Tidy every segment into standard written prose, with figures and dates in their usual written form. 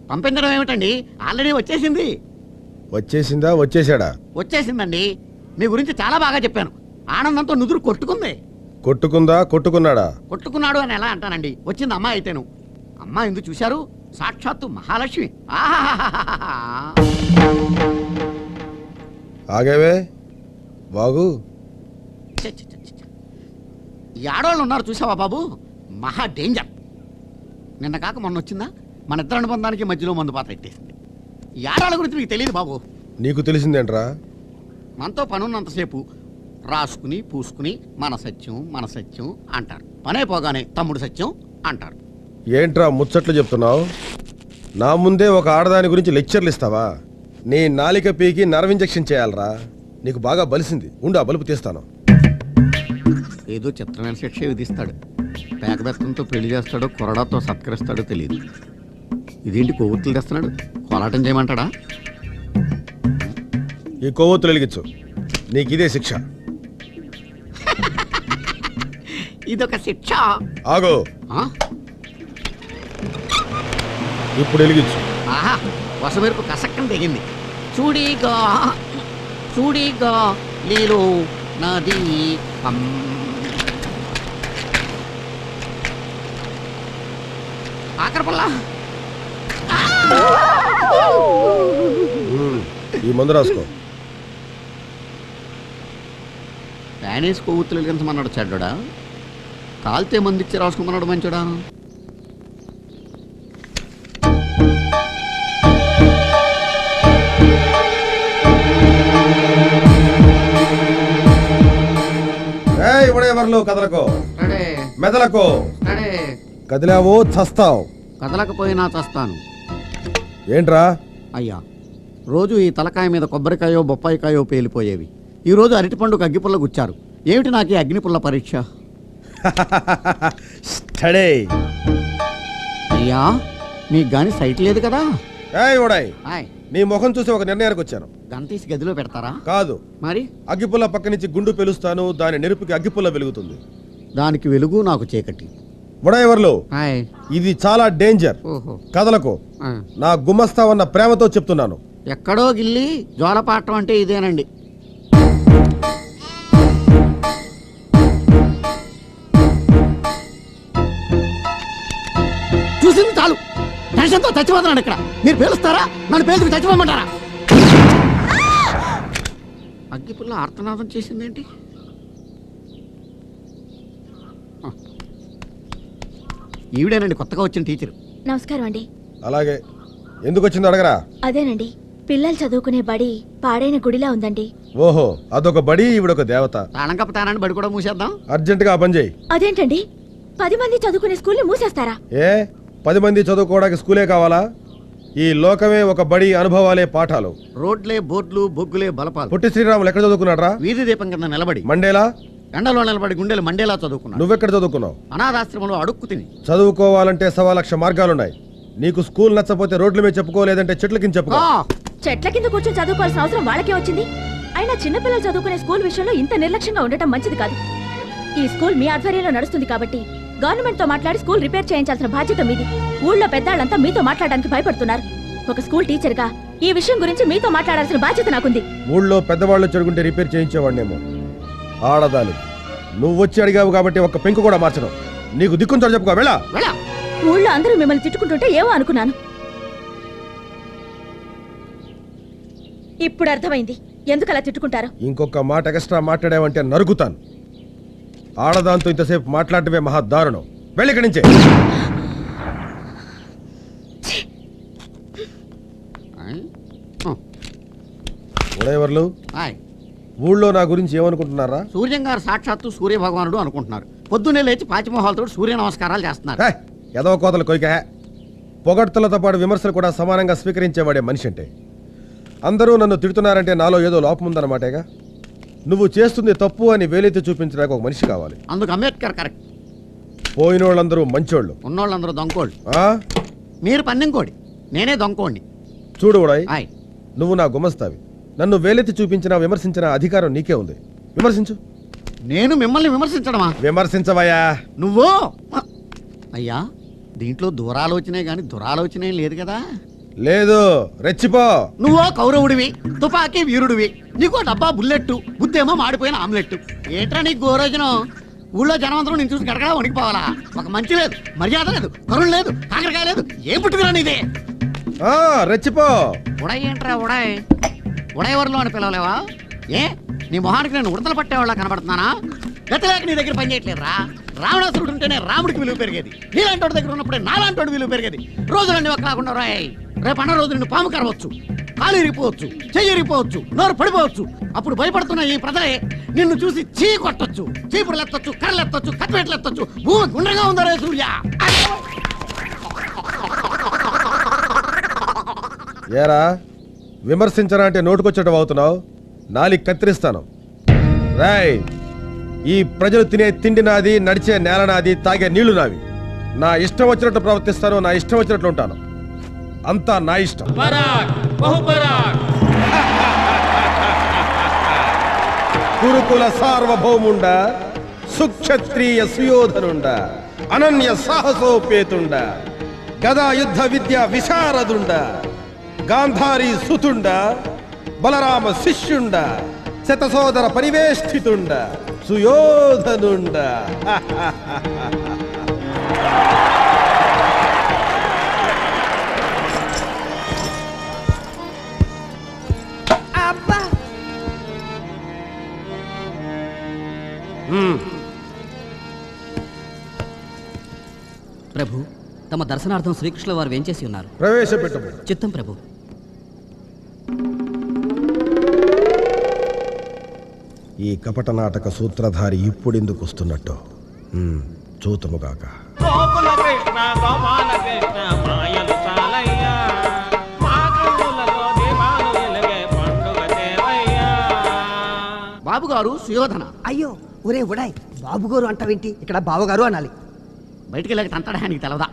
పంపించడం ఏమిటండి, ఆల్రెడీ వచ్చేసింది. వచ్చేసిందా వచ్చేసాడా? వచ్చేసిందండి. మీ గురించి చాలా బాగా చెప్పాను. ఆనందంతో నుదురు కొట్టుకుంది. కొట్టుకుందా కొట్టుకున్నాడా? కొట్టుకున్నాడు అని ఎలా అంటానండి, వచ్చింది అమ్మాయి అయితేను. అమ్మాయి ఎందుకు చూశారు, సాక్షాత్తు మహాలక్ష్మి. ఆగేవే బాగు. ఈ ఆడవాళ్ళు ఉన్నారు చూసావా బాబు, మహా డేంజర్. నిన్న కాక మొన్న వచ్చిందా, మన ఇద్దరు అనుబంధానికి మధ్యలో మందు పాత్ర ఎట్టేసింది. ఈ ఆడవాళ్ళ గురించి మీకు తెలియదు బాబు. నీకు తెలిసిందేంట్రా? మనతో పనున్నంతసేపు రాసుకుని పూసుకుని మన సత్యం అంటారు. పనే పోగానే తమ్ముడు సత్యం అంటారు. ఏంట్రా ముచ్చట్లు చెప్తున్నావు? నా ముందే ఒక ఆడదాని గురించి లెక్చర్లు ఇస్తావా? నీ నాలిక పీకి నర్వ్ ఇంజెక్షన్ చేయాలరా. నీకు బాగా బలిసింది, ఉండు ఆ బలుపు తీస్తాను. ఏదో చిత్రమైన శిక్ష విధిస్తాడు. పేకబెత్తంతో పెళ్లి చేస్తాడో కొరడాతో సత్కరిస్తాడో తెలియదు. ఇదేంటి కొవ్వొత్తులు తెస్తున్నాడు, కోలాటం చేయమంటాడా? ఈ కొవ్వొత్తులు వెలిగించు, నీకు ఇదే శిక్ష. ఇదొక శిక్ష. ఆగో, ఇప్పుడు వెలిగించు. ఆహా, వసమెరుపు కసక్కం తెగింది. చూడిగా నీలో నది ఆకరపల్లా. ఈ మందు రాసుకో. ప్యానేసి కొవ్వొత్తులు వెలిగించమన్నాడు చెడ్డా, కాల్తే మందిచ్చి రాసుకోమన్నాడు మంచోడా. ఇవ్వడేవర్లు కదలకో, మెదలకో. కదిలావో చస్తావు. కదలకపోయినా చస్తాను. ఏంట్రా? అయ్యా, రోజు ఈ తలకాయ మీద కొబ్బరికాయో బొప్పాయికాయో పేలిపోయేవి. ఈరోజు అరటిపండుకు అగ్గిపుల్ల గుచ్చారు. ఏమిటి నాకు ఈ అగ్నిపుల్ల పరీక్ష? అయ్యా, మీకు గాని సైట్ లేదు కదా. నీ ముఖం చూసి ఒక నిర్ణయానికి వచ్చాను. గంతీసి గదిలో పెడతారా? కాదు మరి. అగ్గిపుల్ల పక్క నుంచి గుండు పెలుస్తాను, దాని నెరుపుకి అగ్గిపుల్ల వెలుగుతుంది. దానికి వెలుగు, నాకు చీకటి. బుడైవర్లు, ఇది చాలా డేంజర్. కదలకు. నా గుమస్తావన్న ప్రేమతో చెప్తున్నాను. ఎక్కడో గిల్లి జోలపాటం అంటే ఇదేనండి. చూసింది చాలు, టెన్షన్తో చచ్చిపోతున్నాడు ఇక్కడ. మీరు పేలుస్తారా, నన్ను పేలుకు చచ్చిపోమంటారా? అగ్గిపుల్ల ఆర్తనాదం చేసిందేంటి? ఈవిడేనండి కొత్తగా వచ్చిన టీచర్. నమస్కారం అండి. అలాగే, ఎందుకు వచ్చిందో అడగరా. అదేనండి, పిల్లలు చదువుకునే బడి పాడైన గుడిలా ఉందండి. ఓహో, అదొక బడి, ఈవిడొక దేవత. తాళం కప్పుతానని బడి కూడా మూసేద్దాం. అర్జెంట్ గా పని చేయి. అదేంటండి, 10 మంది చదువుకునే స్కూల్ని మూసేస్తారా? ఏ 10 మంది చదువుకోవడానికి స్కూలే కావాలా? ఈ లోకమే ఒక బడి, అనుభవాలే పాఠాలు. రోడ్లే బోర్డులు, బొగ్గులే బలపాలు. పొట్టి శ్రీరాములు ఎక్కడ చదువుకున్నాడ్రా? వీధి దీపం కింద నిలబడి. మండేలా ఎండలో నిలబడి గుండెలు మండేలా చదువుకున్నాడు. నువ్వెక్కడ చదువుకున్నావు? అనాథాశ్రమంలో అడుక్కు తిని. చదువుకోవాలంటే 1,00,000 మార్గాలున్నాయి. నీకు స్కూల్ నచ్చపోతే రోడ్ల మీద చెప్పుకోలేదంటే చెట్ల కింద చెప్పుకో. చెట్ల కింద కూర్చొని చదువుకోవాల్సిన అవసరం వాళ్ళకే వచ్చింది. అయినా చిన్నపిల్లలు చదువుకునే స్కూల్ విషయంలో ఇంత నిర్లక్ష్యంగా ఉండటం మంచిది కాదు. ఈ స్కూల్ మీ ఆధ్వర్యంలో నడుస్తుంది కాబట్టి గవర్నమెంట్ తో మాట్లాడి స్కూల్ రిపేర్ చేయించాల్సిన బాధ్యత మీది. ఊళ్ళో పెద్దాళ్ళంతా మీతో మాట్లాడడానికి భయపడుతున్నారు. ఒక స్కూల్ టీచర్ గా ఈ విషయం గురించి మీతో మాట్లాడాల్సిన బాధ్యత నాకుంది. ఊళ్ళో పెద్దవాళ్ళు చెడుకుంటే రిపేర్ చేయించేవాడినేమో. ఆడదాని నువ్వు వచ్చి అడిగావు కాబట్టి ఒక్క పెంకు కూడా మార్చడం. నీకు దిక్కుంటాడు చెప్పుకో. వెళ్ళా. ఊళ్ళో అందరూ మిమ్మల్ని తిట్టుకుంటుంటే ఏమో అనుకున్నాను. ఇప్పుడు అర్థమైంది ఎందుకు అలా తిట్టుకుంటారు. ఇంకొక మాట ఎక్స్ట్రా మాట్లాడావంటే నరుకుతాను. ఆడదాంతో ఇంతసేపు మాట్లాడటమే మహా దారుణం. వెళ్ళి ఇక్కడి నుంచే. ఉడయవర్లు, ఊళ్ళో నా గురించి ఏమనుకుంటున్నారా? సూర్యం గారు సాక్షాత్తు సూర్య భగవానుడు అనుకుంటున్నారు. పొద్దున్నే లేచి పాచిమోహాలతో సూర్య నమస్కారాలు చేస్తున్నారు. ఏదో కోతలు కొయ్క. పొగడ్తలతో పాటు విమర్శలు కూడా సమానంగా స్వీకరించేవాడే మనిషి అంటే. అందరూ నన్ను తిడుతున్నారంటే నాలో ఏదో లోపం ఉందన్నమాటేగా. నువ్వు చేస్తుంది తప్పు అని వేలెత్తి చూపించడానికి ఒక మనిషి కావాలి. అందుకు అంబేద్కర్ కరెక్ట్. పోయినోళ్ళందరూ మంచోళ్ళు, ఉన్నోళ్ళందరూ దొంకోళ్ళు. మీరు పన్నెంకోడి, నేనే దొంకోండి. చూడు ఉడాయ్, నువ్వు నా గుమస్తావి. నన్ను వేలెత్తి చూపించినా విమర్శించిన అధికారం నీకే ఉంది. విమర్శించు. నేను మిమ్మల్ని విమర్శించడమా? విమర్శించవయ్యా నువ్వు. అయ్యా, దీంట్లో దూరాలోచనే గాని దురాలోచనే లేదు కదా. లేదు, రెచ్చిపో. నువ్వో కౌరవుడివి, తుపాకీ వీరుడివి, నీకో డబ్బా బుల్లెట్టు, బుద్ధేమో మాడిపోయిన ఆమ్లెట్. ఏంట్రా నీకు గోరోజనం? ఊళ్ళో జనమంతరం నేను చూసి గడగడా వణికిపోవాలా? ఒక మంచి లేదు, మర్యాద లేదు, కరుణ లేదు, కాకరకాయ లేదు, ఏం పుట్టుకురా నీదే? రెచ్చిపో. ఉడాయ్ ఏంట్రా ఉడాయ్? ఉడాయవరిలో అని పిలవలేవా? ఏ నీ మొహానికి నేను ఉడతలు పట్టేవాళ్ళ కనబడుతున్నానా? గతిలేక నీ దగ్గర పని చేయట్లేదురా. రావణాసురుడు ఉంటేనే రాముడికి విలువ పెరిగేది, నీలాంటి వాడి దగ్గర ఉన్నప్పుడే నాలాంటి విలువ పెరిగేది. రోజులన్నీ ఒకలాకుండా రాయ్. రేపు అన్న రోజు నిన్ను పాము కరవచ్చు, కాలు ఇరిగిపోవచ్చు, చెయ్యి ఇరిగిపోవచ్చు, నోరు పడిపోవచ్చు. అప్పుడు భయపడుతున్న ఈ ప్రజలే నిన్ను చూసి చీ కొట్టొచ్చు, చీపురులు ఎత్తొచ్చు, కర్రలు ఎత్తొచ్చు, కత్తిపేటలు ఎత్తొచ్చు. భూమి గుండ్రంగా ఉందా రే సూర్య? ఏరా, విమర్శించరా అంటే నోటుకొచ్చటం అవుతున్నావు? నాలికి కత్తిరిస్తాను. రాయ్, ఈ ప్రజలు తినే తిండి నాది, నడిచే నేల నాది, తాగే నీళ్లు నావి. నా ఇష్టం వచ్చినట్టు ప్రవర్తిస్తాను, నా ఇష్టం వచ్చినట్లు ఉంటాను. అంతా నా ఇష్టం. కురుకుల సార్వభౌముండ, సుక్షత్రియ సుయోధనుండ, అనన్య సాహసోపేతుండ, గదా యుద్ధ విద్య విశారదుండ, గాంధారీ సుతుండ, బలరామ శిష్యుండ, శతసోదర పరివేష్టితుండ, సుయోధనుండ. ప్రభు, తమ దర్శనార్థం శ్రీకృష్ణుల వారు వేంచేసి ఉన్నారు. ప్రవేశపెట్టము. చిత్తం ప్రభు. ఈ కపట నాటక సూత్రధారి ఇప్పుడెందుకు వస్తున్నట్టు చూతుముగాక. గోకుల కృష్ణ గోపాల కృష్ణ మాయలు చాలయ్యా, మా కన్నులలో దీపాలు వెలిగే పండుగ దేవయ్యా. బాబుగారు సుయోధన. అయ్యో ఒరే ఉడాయ్, బాబుగారు అంటావేంటి? ఇక్కడ బావగారు అనాలి. బయటికి వెళ్ళక తంతడానికి తెలవదా?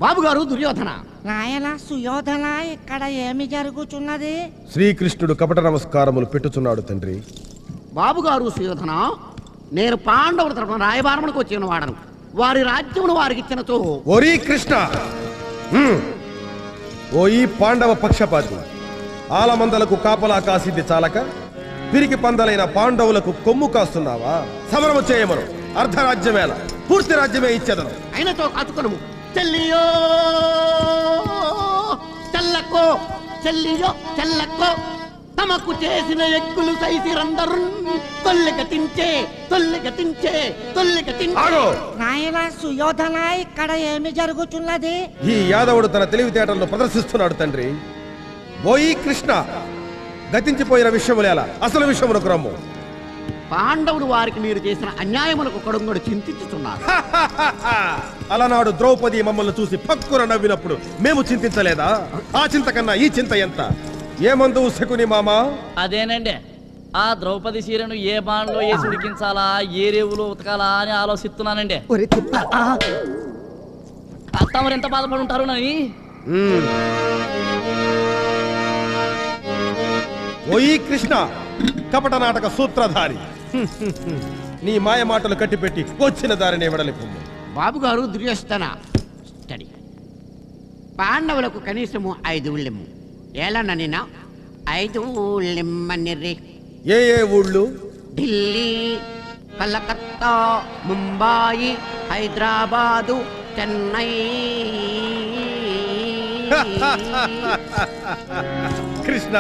బాబుగారు దుర్యోధన. నాయన సుయోధన, ఇక్కడ ఏమి జరుగుతున్నది? శ్రీకృష్ణుడు కపట నమస్కారములు పెట్టుచున్నాడు తండ్రి. బాబుగారు సుయోధన, నేను పాండవుల తరపున రాయబారములకు వచ్చిన వాడను. వారి రాజ్యమును వారికి ఇచ్చినచో. ఓరీ కృష్ణ, ఓ ఈ పాండవ పక్షపాతి, ఆలమందలకు కాపలా కాసిద్ది చాలక పిరికి పందలైన పాండవులకు కొమ్ము కాస్తున్నావా? సమరము చేయమను. అర్ధరాజ్యమేల పూర్తి రాజ్యమే ఇచ్చేదను. అయినతో కాచుకొను. చెల్లియో చెల్లక్కో, చెల్లియో చెల్లక్కో, తమకు చేసిన ఎక్కులు సైసిరందరు తొల్లిగతించే తొల్లిగతించే తొల్లిగతించే. నాయన సుయోధన, ఇక్కడ ఏమి జరుగుతున్నది? ఈ యాదవుడు తన తెలివితేటలను ప్రదర్శిస్తున్నాడు తండ్రి. ఓ ఈ కృష్ణ, గతించిపోయిన విషయములేలా, అసలు విషయమునకు రమ్ము. పాండవులు వారికి మీరు చేసిన అన్యాయములకు కడుంగడు చింతించుతున్నారు. అలనాడు ద్రౌపది మమ్మల్ని చూసి పక్కున నవ్వినప్పుడు మేము చింతించలేదా? ఆ చింత కన్నా ఈ చింత ఎంత? ఏమందు శకుని మామా? అదేనండి, ఆ ద్రౌపది చీరను ఏ బాణలో వేసి ఉడికించాలా, ఏ రేవులో ఉతకాలా అని ఆలోచిస్తున్నానండి. ఒరే తిప్ప, తమరు ఎంత బాధపడి ఉంటారు నని. ఓ ఈ కృష్ణ, కపట నాటక సూత్రధారి, నీ మాయ మాటలు కట్టిపెట్టి వచ్చిన దారిని వెడలిపు. బాబుగారు దుర్యోధన, స్టడీ. పాండవులకు కనీసము 5 ఊళ్ళెమ్ము. ఏలననినా 5 ఊళ్ళెమ్మనిర్రి. ఏ ఏ ఊళ్ళు? ఢిల్లీ, కలకత్తా, ముంబాయి, హైదరాబాదు, చెన్నై. కృష్ణ,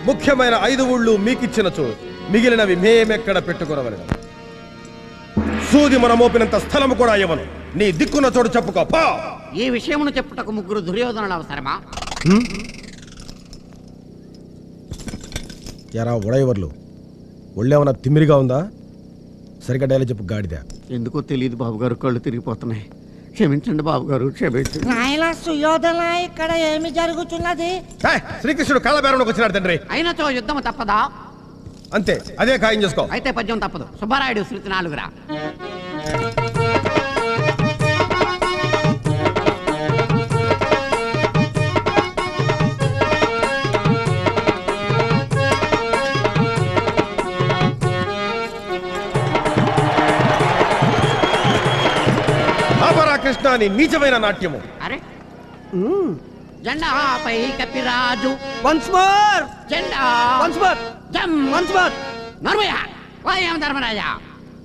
ముఖ్యమైన 5 ఊళ్ళు మీకిచ్చినచో మిగిలినవి మేమెక్కడ పెట్టుకునవలను. సూది మన మోపినంత స్థలము కూడా ఇవ్వను. నీ దిక్కున్న చోటు చెప్పుకో. ఈ విషయమును చెప్పుటకు 3 దుర్యోధనులు అవసరమా? ఎరా ఉడయవర్లు, ఒళ్ళేమన్నా తిమ్మిరిగా ఉందా? సరిగ్గా డైలాగ్ చెప్పు గాడిద. ఎందుకో తెలియదు బాబుగారు, కళ్ళు తిరిగిపోతున్నాయి. క్షమించండి బాబుగారు, క్షమించండి. నాయన సుయోధన, ఇక్కడ ఏమి జరుగుతున్నది? శ్రీకృష్ణుడు కాళ్ళబేరంలోకి వచ్చినాడు తండ్రి. అయినచో యుద్ధము తప్పదా? అంతే, అదే ఖాయం చేసుకో. అయితే పద్యం తప్పదు. సుబ్బారాయుడు శృతి 4రా. కృష్ణ, నీ నీచమైన నాట్యము. అరే జెండాపై కపిరాజు వన్స్ మోర్ జెండా వన్స్ మోర్ జం వన్స్ మోర్ నర్మయ్య వాయం ధర్మరాజా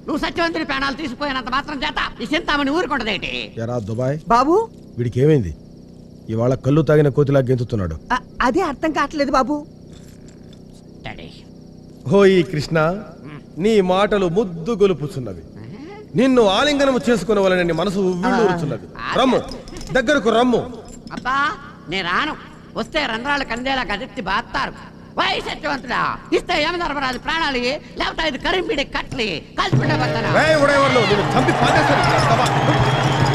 నువ్వు సత్యవంతుని ప్రాణాలు తీసుకుపోయినంత మాత్రం చేత ఈ చింతామణి ఊరుకుంటదేటి ఎరా దుబాయ్ బాబు వీడికి ఏమైంది ఇవాళ కళ్ళు తాగిన కోతిలా గెంతుతున్నాడు అదే అర్థం కావట్లేదు బాబు. డాడీ హోయి కృష్ణ నీ మాటలు ముద్దు గొలుపుచున్నవి నిన్ను ఆలింగనము చేసుకునవలనని మనసు ఉవ్విళ్ళూరుచున్నది రమ్ము దగ్గరకు రమ్ము అబ్బా నే రాను వస్తే రంధ్రాలు కందేలా గదెత్తి బాస్తారు వై సత్యవంతుడా ఇస్తే యమధర్మరాజు ప్రాణాలు లేకపోతే ఇది కరింపిడి కట్లి కలిసి రేయ్ ఉడేవర్లు, నిన్ను చంపి పారేస్తాను.